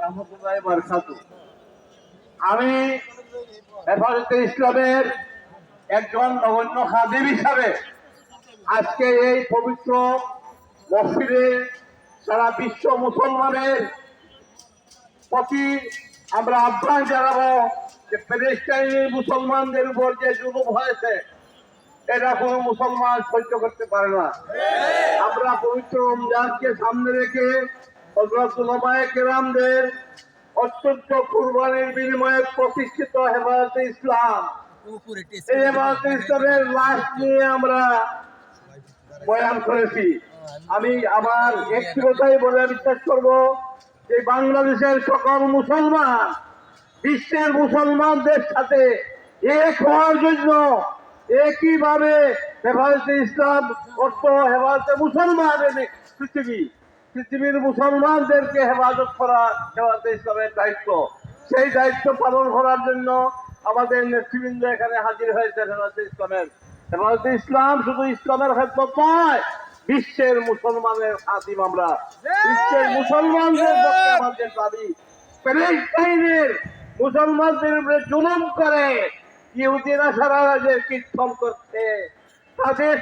রাহমাতুল্লাহি ওয়া বারাকাতুহু। আমি হেফাজতে ইসলামের একজন নগণ্য খাদিম হিসাবে আজকে এই পবিত্র মসজিদে সারা বিশ্ব মুসলমানের প্রতি আমরা আহ্বান জানাবো যে প্যালেস্টাইনের মুসলমানদের উপর যে জুলুম হয়েছে এটা কোনো মুসলমান সহ্য করতে পারে না। আমরা পবিত্র রমজানকে সামনে রেখে হযরত উলামায়ে কেরামদের অত্যন্ত কুরবানির বিনিময়ে প্রতিষ্ঠিত হেফাজতে ইসলাম, এই হেফাজতে ইসলামের লাশ নিয়ে আমরা বয়ান করেছি। আমি আমার ব্যক্তিগতই বলে বিশ্বাস করব যে বাংলাদেশের সকল মুসলমান বিশ্বের মুসলমানদের সাথে এক হওয়ার জন্য একইভাবে হেফাজতে ইসলাম অর্থ হেফাজতে মুসলমানের পৃথিবীর মুসলমানদেরকে হেফাজত করা হেফাজতে ইসলামের দায়িত্ব। সেই দায়িত্ব পালন করার জন্য আমাদের নেতৃবৃন্দ এখানে হাজির হয়েছে। হেফাজতে ইসলাম শুধু ইসলামের খেদমত নয়, বিশ্বের মুসলমানের খাদিম আমরা। বিশ্বের মুসলমানদের পক্ষে আমাদের দাবি, প্যালেস্টাইনের মুসলমানদের উপরে জুলুম করে ইহুদিরা সারা যে কীর্তন করছে তাদের